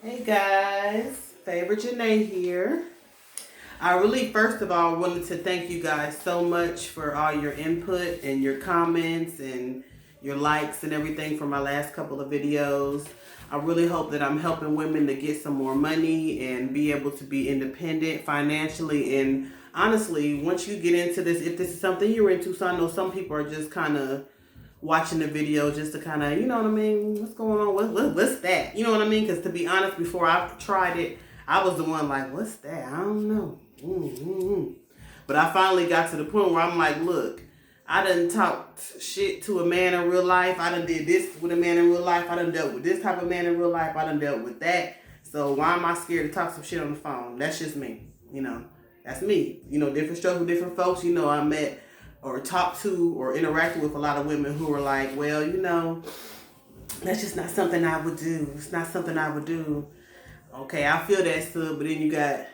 Hey guys, Favor Janae here. I really, first of all, wanted to thank you guys so much for all your input and your comments and your likes and everything for my last couple of videos. I really hope that I'm helping women to get some more money and be able to be independent financially. And honestly, once you get into this, if this is something you're into, so I know some people are just kind of watching the video just to kind of, you know what I mean, what's going on, what's that, you know what I mean, because to be honest, before I tried it, I was the one like, what's that, I don't know. But I finally got to the point where I'm like, look, I done talked shit to a man in real life, I done did this with a man in real life, I done dealt with this type of man in real life, I done dealt with that, so why am I scared to talk some shit on the phone? That's just me, that's me, different struggle, different folks, I met or talked to or interacted with a lot of women who were like, well, that's just not something I would do. It's not something I would do. Okay, I feel that, sub, but then you got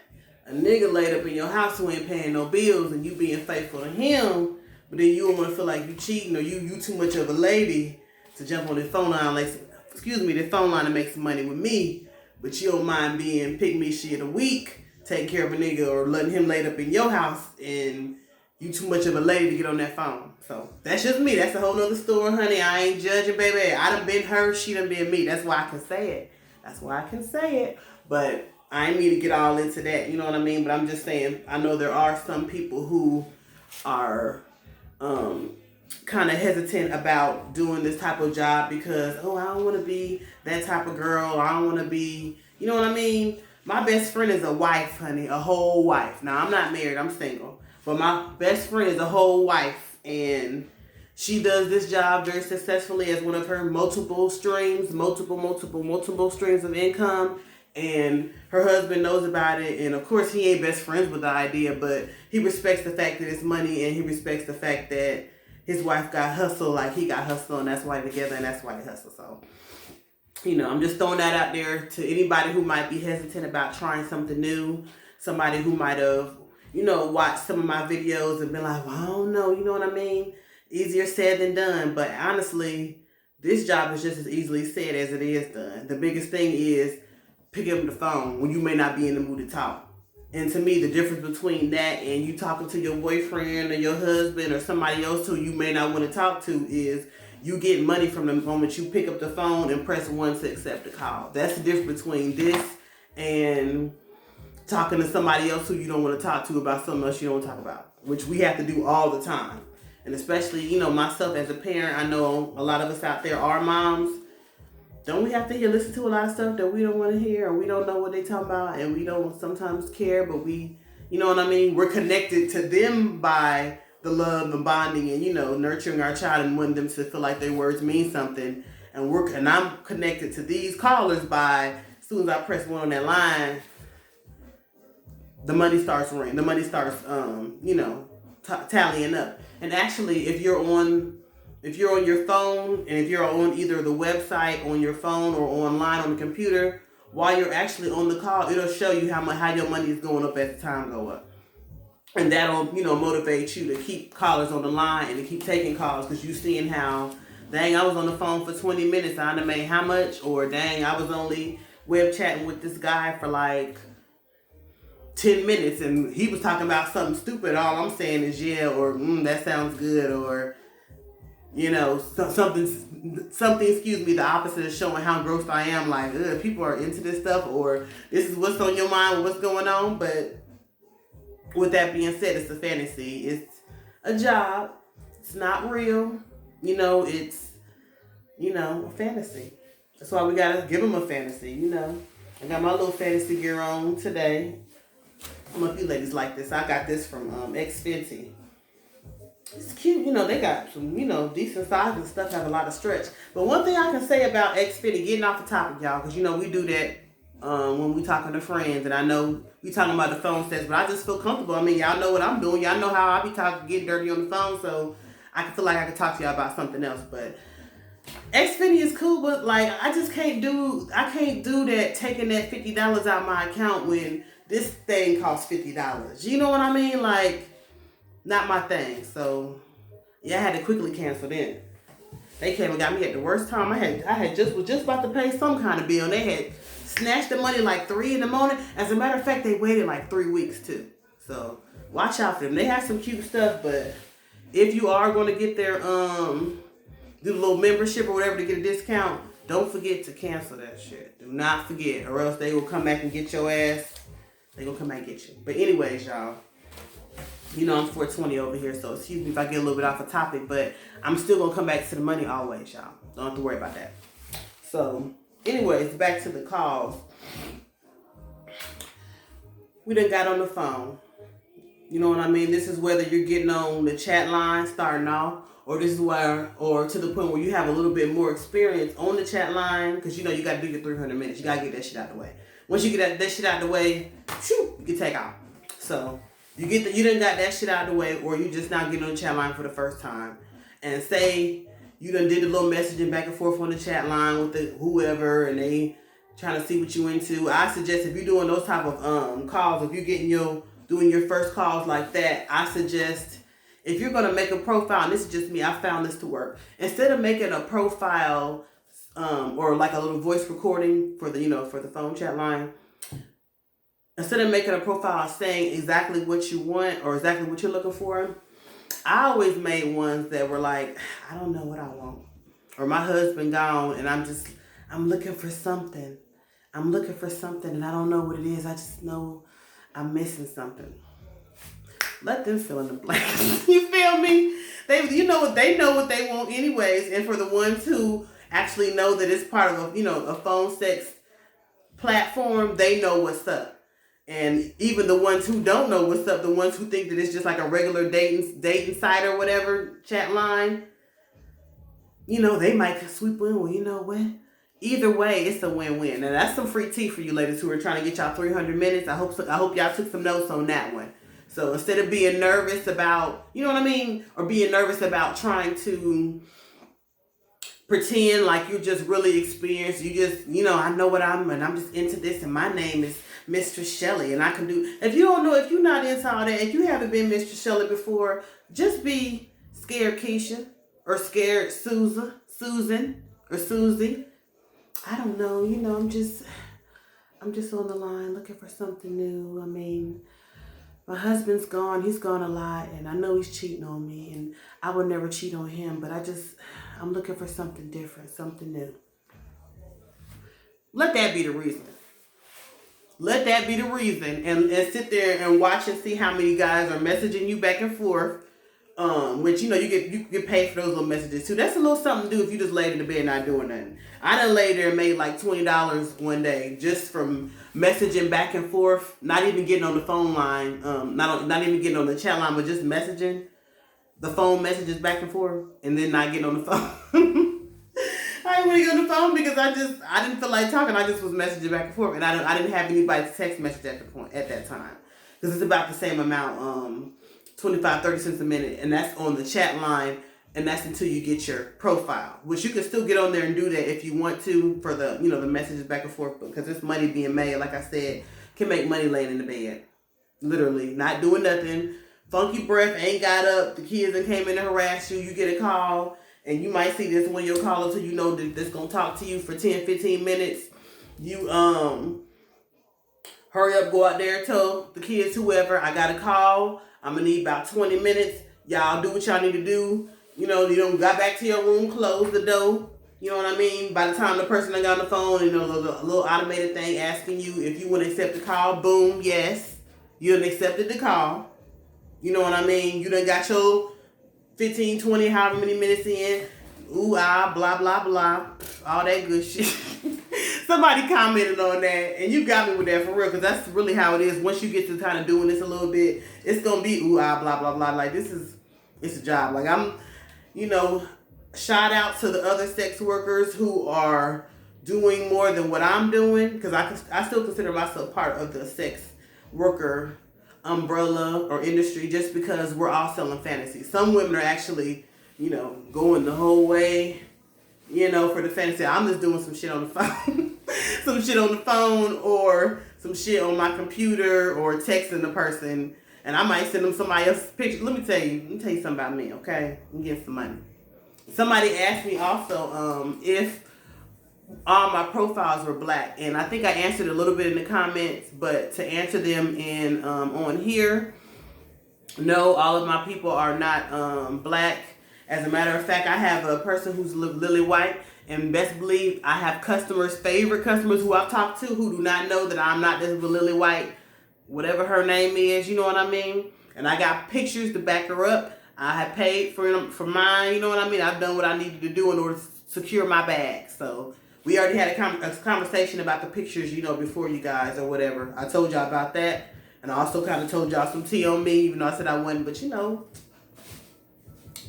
a nigga laid up in your house who ain't paying no bills and you being faithful to him, but then you don't want to feel like you cheating or you too much of a lady to jump on the phone line, the phone line to make some money with me, but you don't mind being pick me shit a week, taking care of a nigga or letting him laid up in your house and you too much of a lady to get on that phone. So that's just me. That's a whole nother story, honey. I ain't judging, baby. I done been her. She done been me. That's why I can say it. But I ain't need to get all into that. You know what I mean? But I'm just saying, I know there are some people who are kind of hesitant about doing this type of job because, I don't want to be that type of girl. I don't want to be, you know what I mean? My best friend is a wife, honey. A whole wife. Now, I'm not married. I'm single. But my best friend is a whole wife, and she does this job very successfully as one of her multiple streams of income, and her husband knows about it, and of course he ain't best friends with the idea, but he respects the fact that it's money, and he respects the fact that his wife got hustle like he got hustle, and that's why they're together, and that's why they hustle. So, I'm just throwing that out there to anybody who might be hesitant about trying something new, somebody who might have watch some of my videos and be like, well, I don't know, you know what I mean? Easier said than done. But honestly, this job is just as easily said as it is done. The biggest thing is picking up the phone when you may not be in the mood to talk. And to me, the difference between that and you talking to your boyfriend or your husband or somebody else who you may not want to talk to is you get money from the moment you pick up the phone and press 1 to accept the call. That's the difference between this and talking to somebody else who you don't want to talk to about something else you don't want to talk about, which we have to do all the time. And especially, myself as a parent, I know a lot of us out there are moms. Don't we have to listen to a lot of stuff that we don't want to hear or we don't know what they talking about and we don't sometimes care, but we, you know what I mean? We're connected to them by the love and bonding and, nurturing our child and wanting them to feel like their words mean something. And I'm connected to these callers by, as soon as I press 1 on that line, the money starts ringing. The money starts, tallying up. And actually, if you're on your phone, and if you're on either the website on your phone or online on the computer, while you're actually on the call, it'll show you how your money is going up as the time go up. And that'll, motivate you to keep callers on the line and to keep taking calls because you're seeing how, dang, I was on the phone for 20 minutes, I done made how much? Or dang, I was only web chatting with this guy for like 10 minutes and he was talking about something stupid. All I'm saying is yeah, or that sounds good, or something, the opposite of showing how gross I am, like people are into this stuff, or this is what's on your mind, what's going on. But with that being said, it's a fantasy, it's a job, it's not real, it's a fantasy. That's why we gotta give them a fantasy. I got my little fantasy gear on today. I don't know if you ladies like this. I got this from Xfinity. It's cute. They got some, decent size and stuff, have a lot of stretch. But one thing I can say about Xfinity, getting off the topic, y'all, because, we do that when we talking to friends. And I know we talking about the phone sets, but I just feel comfortable. I mean, y'all know what I'm doing. Y'all know how I be talking, getting dirty on the phone. So I can feel like I can talk to y'all about something else. But Xfinity is cool, but, I just can't do that, taking that $50 out my account when this thing costs $50. You know what I mean? Not my thing. So, yeah, I had to quickly cancel that. They came and got me at the worst time. I was just about to pay some kind of bill, and they had snatched the money like 3 in the morning. As a matter of fact, they waited like 3 weeks too. So watch out for them. They have some cute stuff, but if you are going to get their do the little membership or whatever to get a discount, don't forget to cancel that shit. Do not forget, or else they will come back and get your ass. They gonna come back and get you. But anyways, y'all, you know I'm 420 over here, so excuse me if I get a little bit off the topic, but I'm still gonna come back to the money always, y'all. Don't have to worry about that. So, anyways, back to the calls. We done got on the phone. You know what I mean? This is whether you're getting on the chat line starting off, or this is where, or to the point where you have a little bit more experience on the chat line, because you know you got to do your 300 minutes. You got to get that shit out of the way. Once you get that shit out of the way, shoot, you can take off. So you done got that shit out of the way, or you just now getting on the chat line for the first time, and say you done did a little messaging back and forth on the chat line with whoever, and they trying to see what you into. I suggest if you're doing those type of calls, if you're doing your first calls like that, I suggest, if you're going to make a profile, and this is just me, I found this to work. Instead of making a profile or like a little voice recording for the phone chat line, instead of making a profile saying exactly what you want or exactly what you're looking for, I always made ones that were like, I don't know what I want. Or my husband gone and I'm looking for something. I'm looking for something and I don't know what it is. I just know I'm missing something. Let them fill in the blanks. You feel me? They know what they want anyways. And for the ones who actually know that it's part of a phone sex platform, they know what's up. And even the ones who don't know what's up, the ones who think that it's just like a regular dating site or whatever, chat line, they might sweep in. Well, you know what? Either way, it's a win-win. Now that's some free tea for you ladies who are trying to get y'all 300 minutes. I hope y'all took some notes on that one. So instead of being nervous about, or being nervous about trying to pretend like you're just really experienced, you just, I know what I'm just into this, and my name is Mistress Shelley, and I can do. If you don't know, if you're not into all that, if you haven't been Mistress Shelley before, just be scared Keisha or scared Susan or Susie. I don't know. I'm just on the line looking for something new. I mean, my husband's gone. He's gone a lot, and I know he's cheating on me, and I would never cheat on him, but I'm looking for something different, something new. Let that be the reason. Let that be the reason, and sit there and watch and see how many guys are messaging you back and forth. Which you get paid for those little messages too. That's a little something to do if you just laid in the bed not doing nothing. I done laid there and made like $20 one day just from messaging back and forth, not even getting on the phone line, not even getting on the chat line, but just messaging the phone messages back and forth, and then not getting on the phone. I didn't want to get on the phone because I didn't feel like talking. I just was messaging back and forth, and I didn't have anybody to text message at that time, because it's about the same amount, 25-30 cents a minute, and that's on the chat line, and that's until you get your profile, which you can still get on there and do that if you want to for the the messages back and forth, because there's money being made. Like I said, can make money laying in the bed, literally not doing nothing. Funky breath, ain't got up, the kids that came in to harass you, you get a call, and you might see this one of your callers who that's gonna talk to you for 10-15 minutes. You hurry up, go out there, tell the kids, whoever, I got a call, I'm gonna need about 20 minutes. Y'all do what y'all need to do. You don't got back to your room, close the door. You know what I mean? By the time the person that got on the phone, a little automated thing asking you if you want to accept the call, boom, yes. You done accepted the call. You know what I mean? You done got your 15, 20, however many minutes in. Ooh, ah, blah, blah, blah. All that good shit. Somebody commented on that, and you got me with that for real, because that's really how it is. Once you get to kind of doing this a little bit, it's going to be ooh, ah, blah, blah, blah. Like, it's a job. Like, I'm, shout out to the other sex workers who are doing more than what I'm doing, because I still consider myself part of the sex worker umbrella or industry, just because we're all selling fantasy. Some women are actually, going the whole way, for the fantasy. I'm just doing some shit on the phone. Some shit on the phone, or some shit on my computer, or texting the person, and I might send them somebody else's picture. Let me tell you something about me, okay? I'm getting some money. somebody asked me also if all my profiles were black, and I think I answered a little bit in the comments, but to answer them in on here, no, all of my people are not black. As a matter of fact, I have a person who's lily white, and best believe I have customers, favorite customers who I've talked to who do not know that I'm not this lily white, whatever her name is, you know what I mean? And I got pictures to back her up. I have paid for mine, you know what I mean? I've done what I needed to do in order to secure my bag. So we already had a conversation about the pictures, you know, before you guys or whatever. I told y'all about that. And I also kind of told y'all some tea on me, even though I said I wasn't. But, you know,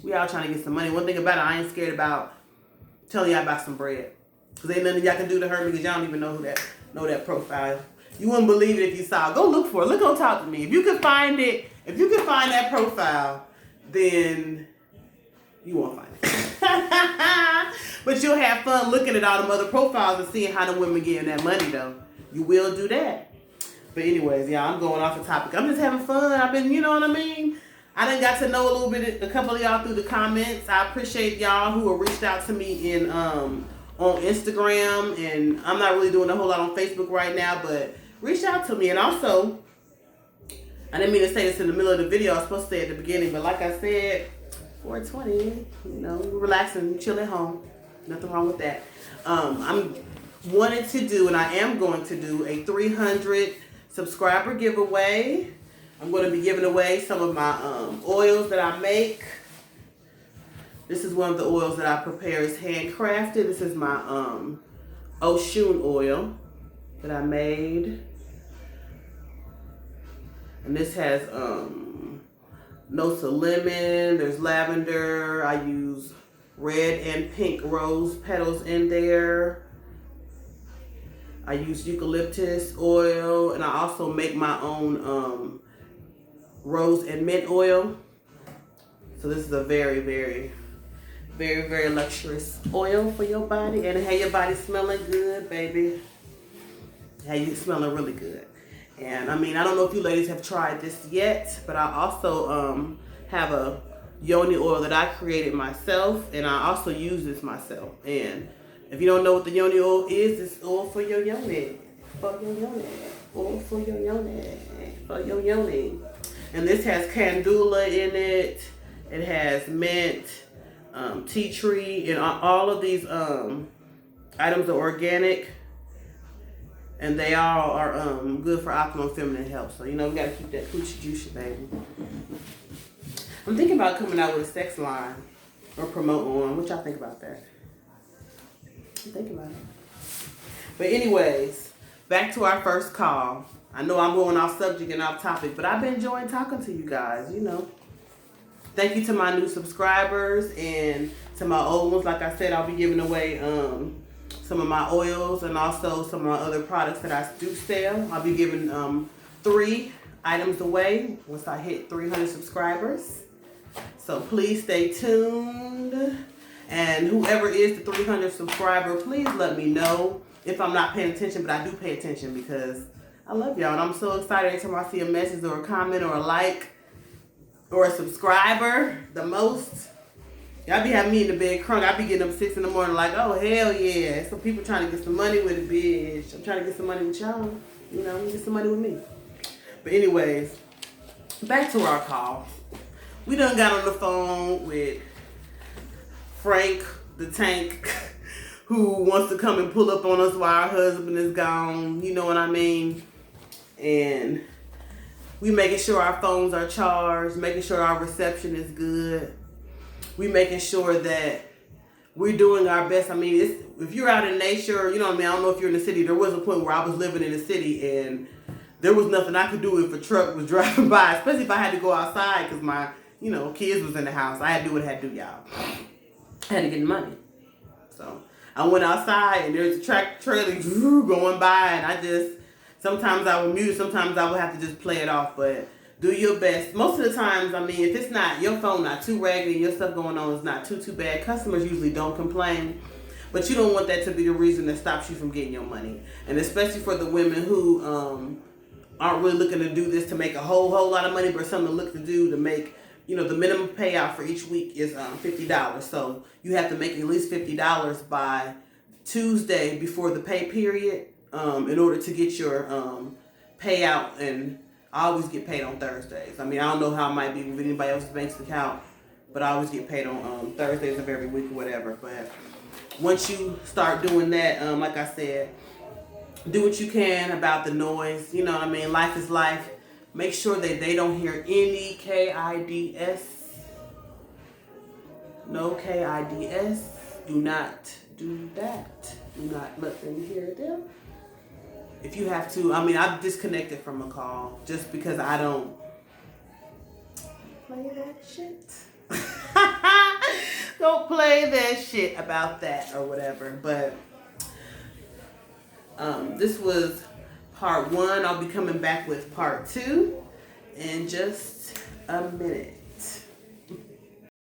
we all trying to get some money. One thing about it, I ain't scared about telling y'all about some bread. Because ain't nothing y'all can do to hurt me because y'all don't even know that profile. You wouldn't believe it if you saw it. Go look for it. Look on top of me. If you can find it, if you can find that profile, then you won't find it. But you'll have fun looking at all them other profiles and seeing how the women getting that money, though. You will do that. But anyways, y'all, I'm going off the topic. I'm just having fun. I've been, you know what I mean? I done got to know a little bit, a couple of y'all through the comments. I appreciate y'all who have reached out to me in on Instagram. And I'm not really doing a whole lot on Facebook right now, but reach out to me. And also, I didn't mean to say this in the middle of the video. I was supposed to say at the beginning, but like I said, 420, you know, relax and chill at home. Nothing wrong with that. I'm wanted to do, and I am going to do, a 300 subscriber giveaway. I'm going to be giving away some of my oils that I make. This is one of the oils that I prepare. It's handcrafted. This is my Oshun oil that I made. And this has notes of lemon, there's lavender. I use red and pink rose petals in there. I use eucalyptus oil, and I also make my own rose and mint oil. So this is a very, very, very, very luxurious oil for your body, and it have your body smelling good, baby. Have you smelling really good. And I mean, I don't know if you ladies have tried this yet, but I also have a Yoni oil that I created myself, and I also use this myself. And if you don't know what the Yoni oil is, it's oil for your Yoni. For your Yoni. Oil for your Yoni. For your Yoni. And this has candula in it. It has mint, tea tree, and all of these items are organic. And they all are good for optimum feminine health. So, you know, we got to keep that coochie juicy, baby. I'm thinking about coming out with a sex line or promote one. What y'all think about that? I'm thinking about it. But anyways, back to our first call. I know I'm going off subject and off topic, but I've been enjoying talking to you guys, you know. Thank you to my new subscribers and to my old ones. Like I said, I'll be giving away some of my oils and also some of my other products that I do sell. I'll be giving 3 items away once I hit 300 subscribers. So please stay tuned. And whoever is the 300 subscriber, please let me know if I'm not paying attention, but I do pay attention because I love y'all. And I'm so excited every time I see a message or a comment or a like or a subscriber, the most. Y'all be having me in the bed crunk. I be getting up 6 in the morning like, oh, hell yeah. Some people trying to get some money with it, bitch. I'm trying to get some money with y'all. You know, get some money with me. But anyways, back to our call. We done got on the phone with Frank the Tank, who wants to come and pull up on us while our husband is gone. You know what I mean? And we making sure our phones are charged, making sure our reception is good. We making sure that we're doing our best. I mean, if you're out in nature, you know what I mean? I don't know if you're in the city. There was a point where I was living in the city and there was nothing I could do if a truck was driving by, especially if I had to go outside because my, you know, kids was in the house. I had to do what I had to do, y'all. I had to get money. So I went outside and there's a trailer going by, and sometimes I would mute, sometimes I would have to just play it off, but do your best. Most of the times, I mean, if it's not, your phone not too raggedy, your stuff going on is not too bad, customers usually don't complain, but you don't want that to be the reason that stops you from getting your money. And especially for the women who aren't really looking to do this to make a whole lot of money, but something to look to do to make you know, the minimum payout for each week is $50. So you have to make at least $50 by Tuesday before the pay period in order to get your payout. And I always get paid on Thursdays. I mean, I don't know how it might be with anybody else's bank account, but I always get paid on Thursdays of every week or whatever. But once you start doing that, like I said, do what you can about the noise. You know what I mean? Life is life. Make sure that they don't hear any KIDS. No KIDS. Do not do that. Do not let them hear them. If you have to, I mean, I've disconnected from a call just because I don't play that shit. Don't play that shit about that or whatever. But this was part 1. I'll be coming back with part 2 in just a minute.